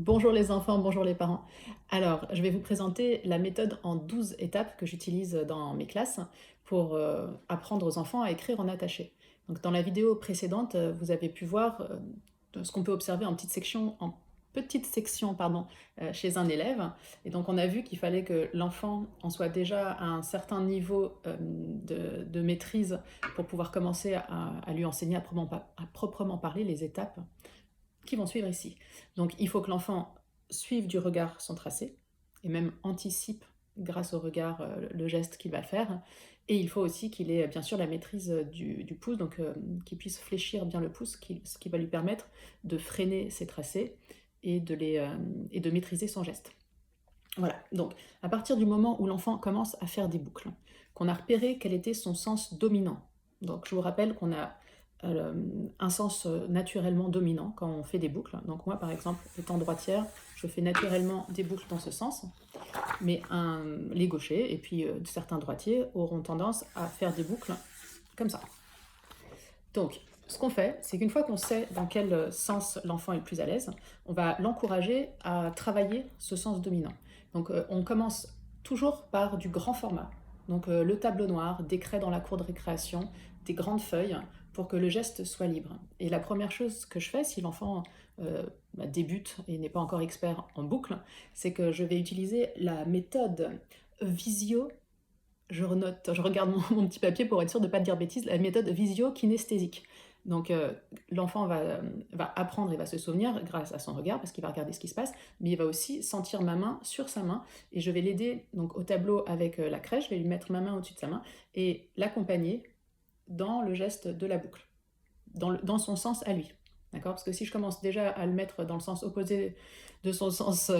Bonjour les enfants, bonjour les parents. Alors, je vais vous présenter la méthode en 12 étapes que j'utilise dans mes classes pour apprendre aux enfants à écrire en attaché. Donc, dans la vidéo précédente, vous avez pu voir ce qu'on peut observer en petite section, pardon, chez un élève. Et donc, on a vu qu'il fallait que l'enfant en soit déjà à un certain niveau de maîtrise pour pouvoir commencer à lui enseigner à proprement parler les étapes qui vont suivre ici. Donc il faut que l'enfant suive du regard son tracé, et même anticipe grâce au regard le geste qu'il va faire. Et il faut aussi qu'il ait bien sûr la maîtrise du pouce, donc qu'il puisse fléchir bien le pouce, ce qui va lui permettre de freiner ses tracés et de maîtriser son geste. Voilà, donc à partir du moment où l'enfant commence à faire des boucles, qu'on a repéré quel était son sens dominant, donc je vous rappelle qu'on a un sens naturellement dominant quand on fait des boucles. Donc moi par exemple, étant droitière, je fais naturellement des boucles dans ce sens, mais les gauchers et puis certains droitiers auront tendance à faire des boucles comme ça. Donc, ce qu'on fait, c'est qu'une fois qu'on sait dans quel sens l'enfant est le plus à l'aise, on va l'encourager à travailler ce sens dominant. Donc, on commence toujours par du grand format. Donc, le tableau noir, des craies dans la cour de récréation, des grandes feuilles, pour que le geste soit libre. Et la première chose que je fais, si l'enfant débute et n'est pas encore expert en boucle, c'est que je vais utiliser la méthode visio. Je regarde mon petit papier pour être sûr de ne pas dire bêtises, la méthode visio-kinesthésique. Donc l'enfant va apprendre et va se souvenir grâce à son regard, parce qu'il va regarder ce qui se passe, mais il va aussi sentir ma main sur sa main, et je vais l'aider donc au tableau avec la craie, je vais lui mettre ma main au-dessus de sa main, et l'accompagner dans le geste de la boucle, dans son sens à lui. D'accord? Parce que si je commence déjà à le mettre dans le sens opposé de son sens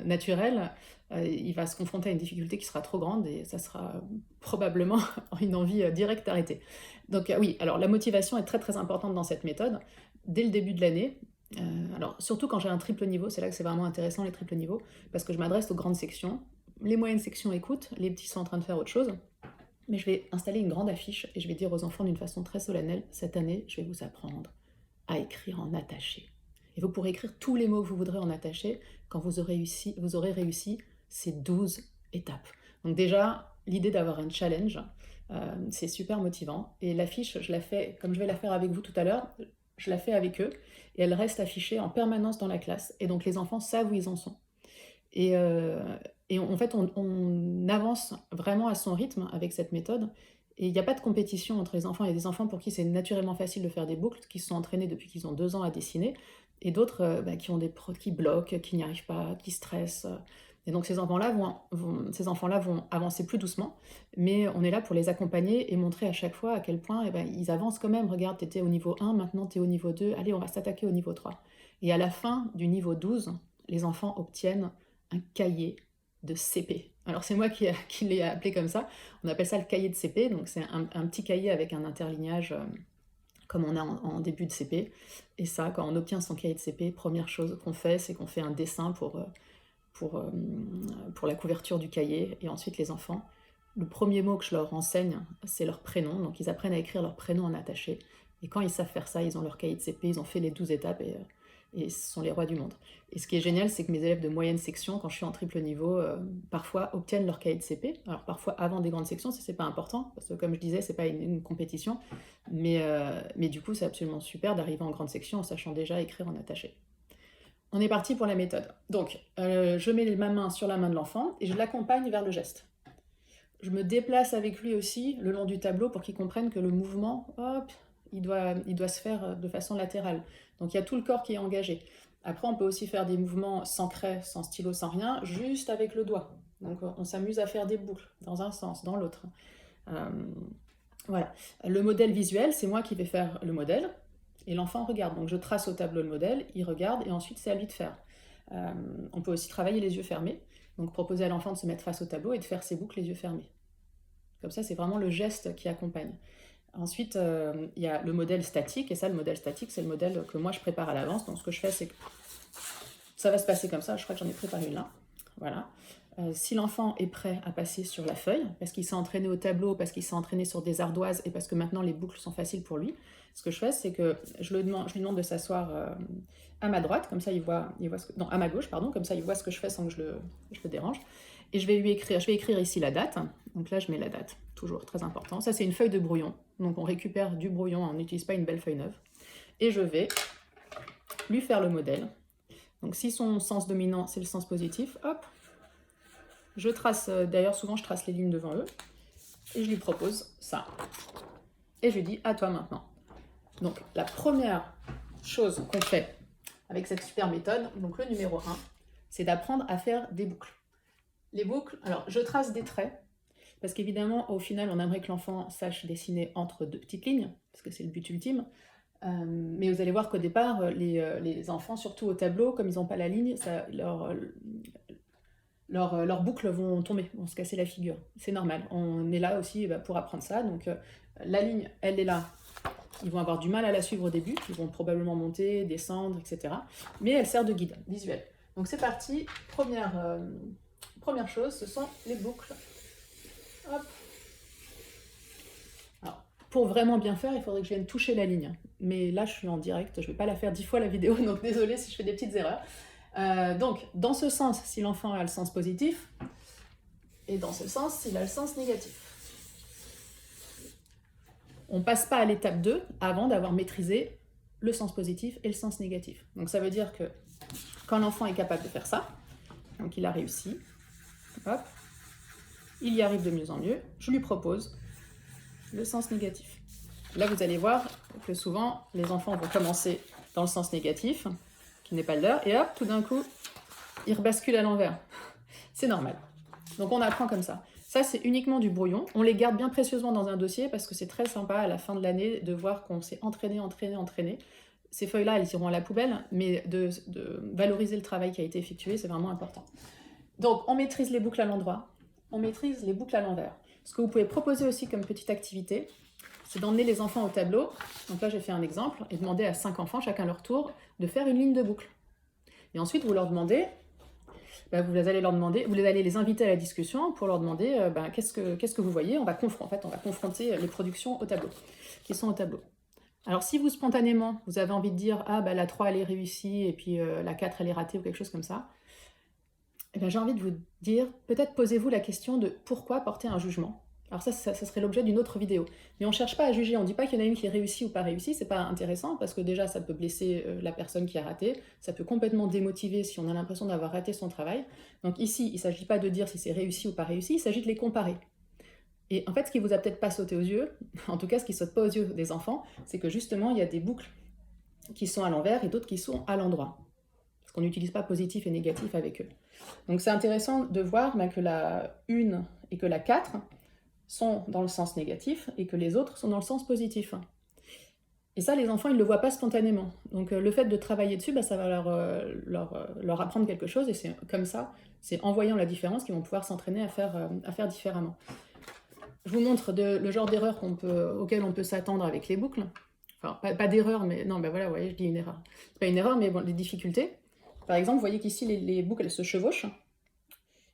naturel, il va se confronter à une difficulté qui sera trop grande et ça sera probablement une envie directe d'arrêter. Donc oui, alors la motivation est très très importante dans cette méthode. Dès le début de l'année, alors surtout quand j'ai un triple niveau, c'est là que c'est vraiment intéressant les triples niveaux, parce que je m'adresse aux grandes sections. Les moyennes sections écoutent, les petits sont en train de faire autre chose. Mais je vais installer une grande affiche et je vais dire aux enfants d'une façon très solennelle, cette année, je vais vous apprendre à écrire en attaché. Et vous pourrez écrire tous les mots que vous voudrez en attaché quand vous aurez réussi ces 12 étapes. Donc déjà, l'idée d'avoir un challenge, c'est super motivant. Et l'affiche, je la fais, comme je vais la faire avec vous tout à l'heure, je la fais avec eux et elle reste affichée en permanence dans la classe. Et donc les enfants savent où ils en sont. Et, euh, et en fait, on avance vraiment à son rythme avec cette méthode. Et il n'y a pas de compétition entre les enfants. Il y a des enfants pour qui c'est naturellement facile de faire des boucles, qui se sont entraînés depuis qu'ils ont 2 ans à dessiner, et d'autres qui ont qui bloquent, qui n'y arrivent pas, qui stressent. Et donc ces enfants-là vont avancer plus doucement, mais on est là pour les accompagner et montrer à chaque fois à quel point ils avancent quand même. Regarde, tu étais au niveau 1, maintenant tu es au niveau 2, allez, on va s'attaquer au niveau 3. Et à la fin du niveau 12, les enfants obtiennent un cahier de CP. Alors c'est moi qui l'ai appelé comme ça. On appelle ça le cahier de CP. Donc c'est un petit cahier avec un interlignage comme on a en début de CP. Et ça, quand on obtient son cahier de CP, première chose qu'on fait, c'est qu'on fait un dessin pour, euh, pour la couverture du cahier. Et ensuite les enfants, le premier mot que je leur enseigne, c'est leur prénom. Donc ils apprennent à écrire leur prénom en attaché. Et quand ils savent faire ça, ils ont leur cahier de CP, ils ont fait les 12 étapes et ce sont les rois du monde. Et ce qui est génial, c'est que mes élèves de moyenne section, quand je suis en triple niveau, parfois obtiennent leur cahier de CP. Alors parfois avant des grandes sections, si c'est pas important, parce que comme je disais, c'est pas une compétition. Mais du coup, c'est absolument super d'arriver en grande section en sachant déjà écrire en attaché. On est parti pour la méthode. Donc, je mets ma main sur la main de l'enfant et je l'accompagne vers le geste. Je me déplace avec lui aussi le long du tableau pour qu'il comprenne que le mouvement, hop, il doit se faire de façon latérale. Donc il y a tout le corps qui est engagé. Après, on peut aussi faire des mouvements sans craie, sans stylo, sans rien, juste avec le doigt. Donc on s'amuse à faire des boucles dans un sens, dans l'autre. Euh, voilà. Le modèle visuel, c'est moi qui vais faire le modèle et l'enfant regarde. Donc je trace au tableau le modèle, il regarde et ensuite c'est à lui de faire. On peut aussi travailler les yeux fermés. Donc proposer à l'enfant de se mettre face au tableau et de faire ses boucles les yeux fermés. Comme ça, c'est vraiment le geste qui accompagne. Ensuite, il y a le modèle statique, et ça, le modèle statique, c'est le modèle que moi je prépare à l'avance. Donc ce que je fais, c'est que ça va se passer comme ça. Je crois que j'en ai préparé une là. Voilà. Si l'enfant est prêt à passer sur la feuille, parce qu'il s'est entraîné au tableau, parce qu'il s'est entraîné sur des ardoises et parce que maintenant les boucles sont faciles pour lui, ce que je fais, c'est que je lui demande de s'asseoir à ma droite, comme ça il voit non, à ma gauche, pardon, comme ça il voit ce que je fais sans que je le dérange. Et je vais écrire ici la date. Donc là, je mets la date, toujours très important. Ça, c'est une feuille de brouillon. Donc on récupère du brouillon, on n'utilise pas une belle feuille neuve. Et je vais lui faire le modèle. Donc si son sens dominant, c'est le sens positif, hop, je trace, d'ailleurs souvent je trace les lignes devant eux, et je lui propose ça. Et je lui dis, à toi maintenant. Donc la première chose qu'on fait avec cette super méthode, donc le numéro 1, c'est d'apprendre à faire des boucles. Les boucles, alors je trace des traits, parce qu'évidemment au final on aimerait que l'enfant sache dessiner entre deux petites lignes, parce que c'est le but ultime. Mais vous allez voir qu'au départ, les enfants, surtout au tableau, comme ils n'ont pas la ligne, leurs boucles vont tomber, vont se casser la figure. C'est normal, on est là aussi pour apprendre ça. Donc la ligne, elle est là. Ils vont avoir du mal à la suivre au début, ils vont probablement monter, descendre, etc. Mais elle sert de guide visuel. Donc c'est parti, première chose, ce sont les boucles. Hop. Alors, pour vraiment bien faire, il faudrait que je vienne toucher la ligne. Mais là, je suis en direct, je ne vais pas la faire 10 fois la vidéo, donc désolée si je fais des petites erreurs. Donc, dans ce sens, si l'enfant a le sens positif, et dans ce sens, s'il a le sens négatif. On ne passe pas à l'étape 2 avant d'avoir maîtrisé le sens positif et le sens négatif. Donc ça veut dire que quand l'enfant est capable de faire ça, donc il a réussi, hop, il y arrive de mieux en mieux, je lui propose le sens négatif. Là, vous allez voir que souvent, les enfants vont commencer dans le sens négatif, qui n'est pas le leur, et hop, tout d'un coup, ils rebasculent à l'envers. C'est normal. Donc on apprend comme ça. Ça, c'est uniquement du brouillon. On les garde bien précieusement dans un dossier parce que c'est très sympa à la fin de l'année de voir qu'on s'est entraîné. Ces feuilles-là, elles iront à la poubelle, mais de valoriser le travail qui a été effectué, c'est vraiment important. Donc, on maîtrise les boucles à l'endroit, on maîtrise les boucles à l'envers. Ce que vous pouvez proposer aussi comme petite activité, c'est d'emmener les enfants au tableau. Donc là, j'ai fait un exemple, et demander à 5 enfants, chacun leur tour, de faire une ligne de boucle. Et ensuite, vous leur demandez... vous allez les inviter à la discussion pour leur demander qu'est-ce que vous voyez. On va confronter les productions au tableau, qui sont au tableau. Alors si vous spontanément, vous avez envie de dire la 3 elle est réussie et puis la 4 elle est ratée ou quelque chose comme ça, j'ai envie de vous dire, peut-être posez-vous la question de pourquoi porter un jugement. Alors ça serait l'objet d'une autre vidéo. Mais on ne cherche pas à juger, on ne dit pas qu'il y en a une qui est réussie ou pas réussie, c'est pas intéressant parce que déjà ça peut blesser la personne qui a raté, ça peut complètement démotiver si on a l'impression d'avoir raté son travail. Donc ici, il ne s'agit pas de dire si c'est réussi ou pas réussi, il s'agit de les comparer. Et en fait, ce qui vous a peut-être pas sauté aux yeux, en tout cas ce qui ne saute pas aux yeux des enfants, c'est que justement il y a des boucles qui sont à l'envers et d'autres qui sont à l'endroit. Parce qu'on n'utilise pas positif et négatif avec eux. Donc c'est intéressant de voir que la 1 et que la 4 sont dans le sens négatif et que les autres sont dans le sens positif. Et ça, les enfants, ils ne le voient pas spontanément. Donc le fait de travailler dessus, ça va leur apprendre quelque chose et c'est comme ça, c'est en voyant la différence qu'ils vont pouvoir s'entraîner à faire différemment. Je vous montre le genre d'erreur auquel on peut s'attendre avec les boucles. Enfin, pas d'erreur, mais non, voilà, vous voyez, je dis une erreur. C'est pas une erreur, mais bon, les difficultés. Par exemple, vous voyez qu'ici, les boucles, elles se chevauchent.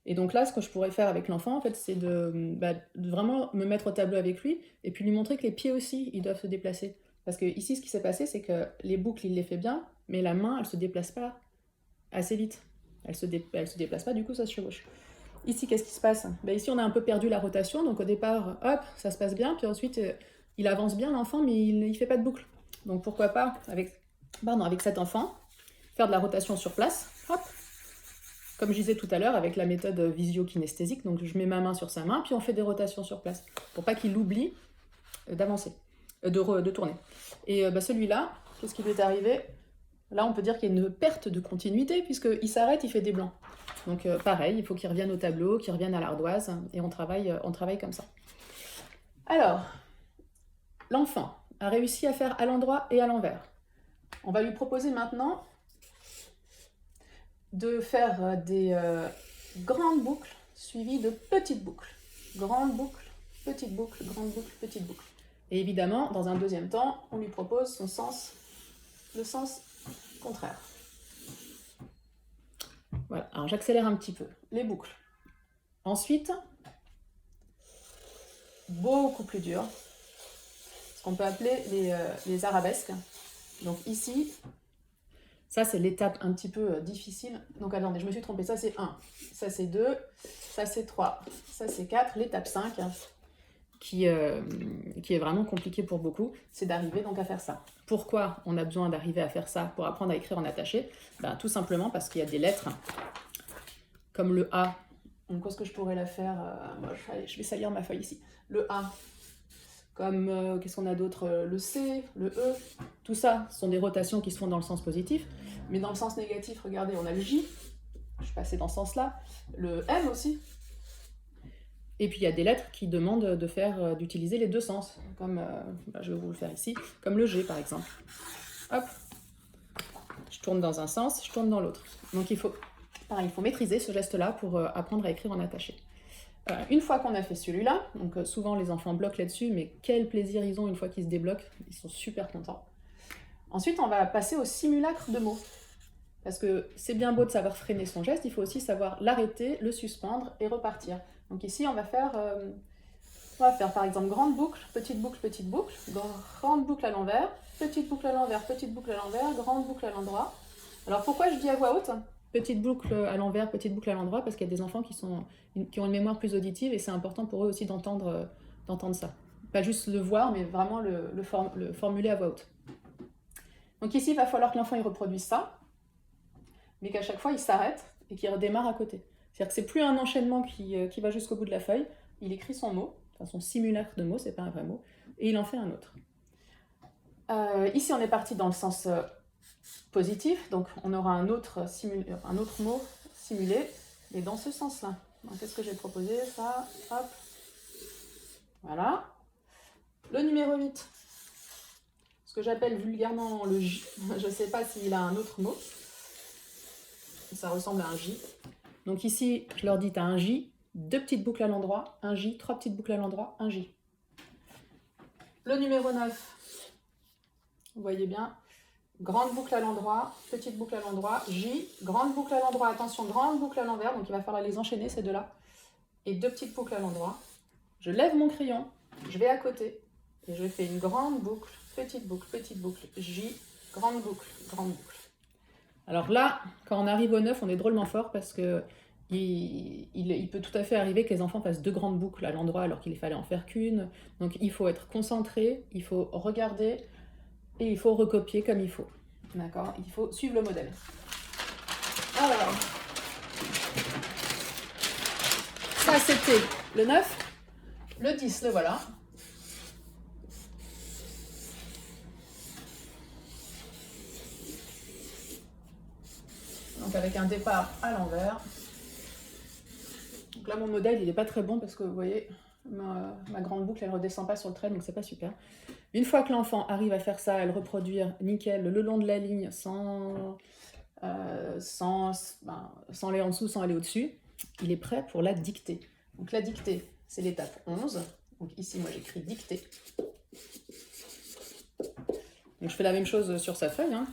Et donc là, ce que je pourrais faire avec l'enfant, en fait, c'est de vraiment me mettre au tableau avec lui et puis lui montrer que les pieds aussi, ils doivent se déplacer. Parce que ici, ce qui s'est passé, c'est que les boucles, il les fait bien, mais la main, elle se déplace pas assez vite. Elle se déplace pas, du coup, ça se chevauche. Ici, qu'est-ce qui se passe? Ici, on a un peu perdu la rotation, donc au départ, hop, ça se passe bien, puis ensuite, il avance bien, l'enfant, mais il fait pas de boucle. Donc pourquoi pas, avec cet enfant, faire de la rotation sur place, hop, comme je disais tout à l'heure, avec la méthode visio-kinesthésique, donc je mets ma main sur sa main, puis on fait des rotations sur place, pour pas qu'il oublie d'avancer, de tourner. Et celui-là, qu'est-ce qui lui est arrivé? Là, on peut dire qu'il y a une perte de continuité, puisqu'il s'arrête, il fait des blancs. Donc pareil, il faut qu'il revienne au tableau, qu'il revienne à l'ardoise, et on travaille comme ça. Alors, l'enfant a réussi à faire à l'endroit et à l'envers. On va lui proposer maintenant de faire des grandes boucles suivies de petites boucles. Grande boucle, petite boucle, grande boucle, petite boucle. Et évidemment, dans un deuxième temps, on lui propose le sens contraire. Voilà, alors j'accélère un petit peu. Les boucles. Ensuite, beaucoup plus dur, ce qu'on peut appeler les arabesques. Donc ici, ça c'est l'étape un petit peu difficile. Donc attendez, je me suis trompée, ça c'est 1, ça c'est 2, ça c'est 3, ça c'est 4. L'étape 5, qui est vraiment compliquée pour beaucoup, c'est d'arriver donc à faire ça. Pourquoi on a besoin d'arriver à faire ça pour apprendre à écrire en attaché? Tout simplement parce qu'il y a des lettres, comme le A. Donc qu'est-ce que je pourrais la faire? Je vais salir ma feuille ici. Le A. Comme, qu'est-ce qu'on a d'autre? Le C, le E, tout ça sont des rotations qui se font dans le sens positif, mais dans le sens négatif, regardez, on a le J, je suis passée dans ce sens-là, le M aussi, et puis il y a des lettres qui demandent d'utiliser les deux sens, comme, je vais vous le faire ici, comme le G par exemple. Hop, je tourne dans un sens, je tourne dans l'autre. Donc il faut maîtriser ce geste-là pour apprendre à écrire en attaché. Une fois qu'on a fait celui-là, donc souvent les enfants bloquent là-dessus, mais quel plaisir ils ont une fois qu'ils se débloquent, ils sont super contents. Ensuite, on va passer au simulacre de mots. Parce que c'est bien beau de savoir freiner son geste, il faut aussi savoir l'arrêter, le suspendre et repartir. Donc ici, on va faire par exemple grande boucle, petite boucle, grande boucle à l'envers, petite boucle à l'envers, grande boucle à l'endroit. Alors pourquoi je dis à voix haute petite boucle à l'envers, petite boucle à l'endroit? Parce qu'il y a des enfants qui ont une mémoire plus auditive et c'est important pour eux aussi d'entendre ça. Pas juste le voir, mais vraiment le formuler à voix haute. Donc ici, il va falloir que l'enfant il reproduise ça, mais qu'à chaque fois, il s'arrête et qu'il redémarre à côté. C'est-à-dire que c'est plus un enchaînement qui va jusqu'au bout de la feuille, il écrit son mot, enfin son simulacre de mot, c'est pas un vrai mot, et il en fait un autre. Ici, on est parti dans le sens positif, donc on aura un autre mot simulé, mais dans ce sens-là. Donc qu'est-ce que j'ai proposé? Ça, hop, voilà. Le numéro 8, ce que j'appelle vulgairement le J, je ne sais pas s'il a un autre mot, ça ressemble à un J. Donc ici, je leur dis, tu as un J, 2 petites boucles à l'endroit, un J, 3 petites boucles à l'endroit, un J. Le numéro 9, vous voyez bien, grande boucle à l'endroit, petite boucle à l'endroit, J, grande boucle à l'endroit, attention, grande boucle à l'envers, donc il va falloir les enchaîner ces deux-là, et 2 petites boucles à l'endroit. Je lève mon crayon, je vais à côté, et je fais une grande boucle, petite boucle, J, grande boucle, grande boucle. Alors là, quand on arrive au 9, on est drôlement fort parce que il peut tout à fait arriver que les enfants fassent 2 grandes boucles à l'endroit alors qu'il fallait en faire qu'une. Donc il faut être concentré, il faut regarder et il faut recopier comme il faut. D'accord? Il faut suivre le modèle. Alors, ça c'était le 9, le 10, le voilà. Donc avec un départ à l'envers. Donc là, mon modèle, il n'est pas très bon parce que vous voyez, ma grande boucle, elle ne redescend pas sur le trait, donc c'est pas super. Une fois que l'enfant arrive à faire ça, à le reproduire nickel le long de la ligne, sans aller en dessous, sans aller au-dessus, il est prêt pour la dictée. Donc la dictée, c'est l'étape 11. Donc ici, moi, j'écris dictée. Donc je fais la même chose sur sa feuille. Hein.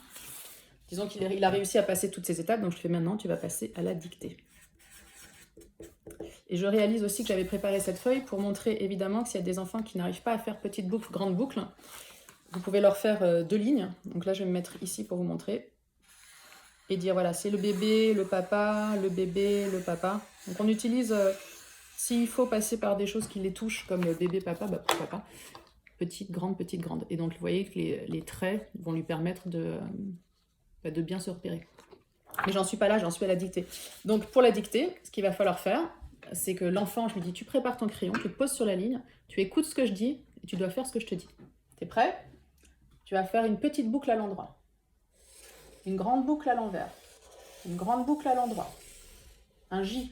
Disons qu'il a réussi à passer toutes ces étapes, donc je fais maintenant, tu vas passer à la dictée. Et je réalise aussi que j'avais préparé cette feuille pour montrer évidemment que s'il y a des enfants qui n'arrivent pas à faire petite boucle, grande boucle, vous pouvez leur faire 2 lignes. Donc là, je vais me mettre ici pour vous montrer. Et dire, voilà, c'est le bébé, le papa, le bébé, le papa. Donc on utilise, s'il faut passer par des choses qui les touchent, comme le bébé, papa, pourquoi pas. Petite, grande, petite, grande. Et donc, vous voyez que les traits vont lui permettre de bien se repérer. Mais j'en suis pas là, j'en suis à la dictée. Donc pour la dictée, ce qu'il va falloir faire, c'est que l'enfant, je lui dis, tu prépares ton crayon, tu le poses sur la ligne, tu écoutes ce que je dis, et tu dois faire ce que je te dis. T'es prêt? Tu vas faire une petite boucle à l'endroit, une grande boucle à l'envers, une grande boucle à l'endroit, un J,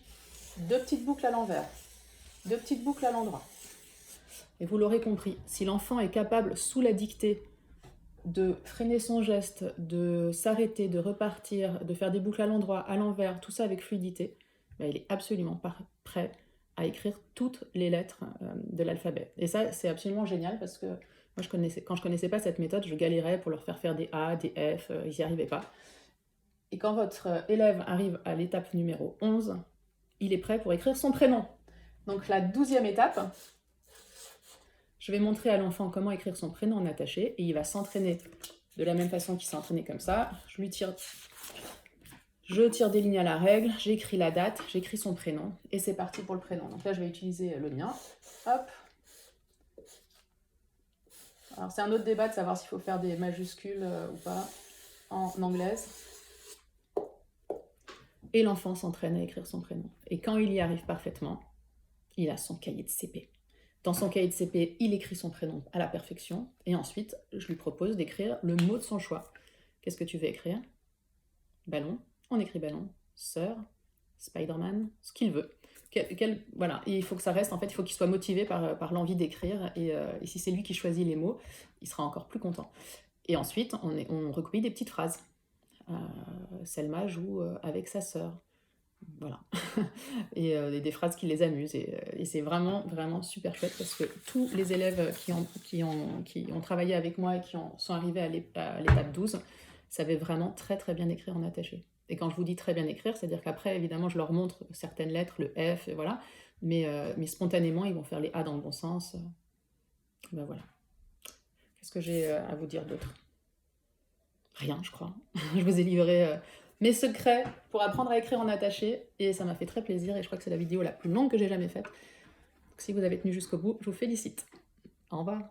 2 petites boucles à l'envers, 2 petites boucles à l'endroit. Et vous l'aurez compris, si l'enfant est capable, sous la dictée, de freiner son geste, de s'arrêter, de repartir, de faire des boucles à l'endroit, à l'envers, tout ça avec fluidité, il est absolument prêt à écrire toutes les lettres de l'alphabet. Et ça, c'est absolument génial parce que moi, quand je connaissais pas cette méthode, je galérais pour leur faire des A, des F, ils n'y arrivaient pas. Et quand votre élève arrive à l'étape numéro 11, il est prêt pour écrire son prénom. Donc la 12e étape, je vais montrer à l'enfant comment écrire son prénom en attaché et il va s'entraîner de la même façon qu'il s'est entraîné comme ça. Je tire des lignes à la règle, j'écris la date, j'écris son prénom et c'est parti pour le prénom. Donc là, je vais utiliser le mien. Hop. Alors c'est un autre débat de savoir s'il faut faire des majuscules ou pas en anglaise. Et l'enfant s'entraîne à écrire son prénom. Et quand il y arrive parfaitement, il a son cahier de CP. Dans son cahier de CP, il écrit son prénom à la perfection. Et ensuite, je lui propose d'écrire le mot de son choix. Qu'est-ce que tu veux écrire? Ballon. On écrit ballon. Sœur. Spider-Man. Ce qu'il veut. Voilà. Et il faut que ça reste, en fait, il faut qu'il soit motivé par l'envie d'écrire. Et si c'est lui qui choisit les mots, il sera encore plus content. Et ensuite, on recoupille des petites phrases. Selma joue avec sa sœur. Voilà. Et des phrases qui les amusent. Et c'est vraiment, vraiment super chouette parce que tous les élèves qui ont travaillé avec moi et qui sont arrivés à l'étape 12 savaient vraiment très, très bien écrire en attaché. Et quand je vous dis très bien écrire, c'est-à-dire qu'après, évidemment, je leur montre certaines lettres, le F, et voilà. Mais spontanément, ils vont faire les A dans le bon sens. Ben voilà. Qu'est-ce que j'ai à vous dire d'autre? Rien, je crois. Je vous ai livré mes secrets pour apprendre à écrire en attaché et ça m'a fait très plaisir et je crois que c'est la vidéo la plus longue que j'ai jamais faite. Donc, si vous avez tenu jusqu'au bout, je vous félicite. Au revoir.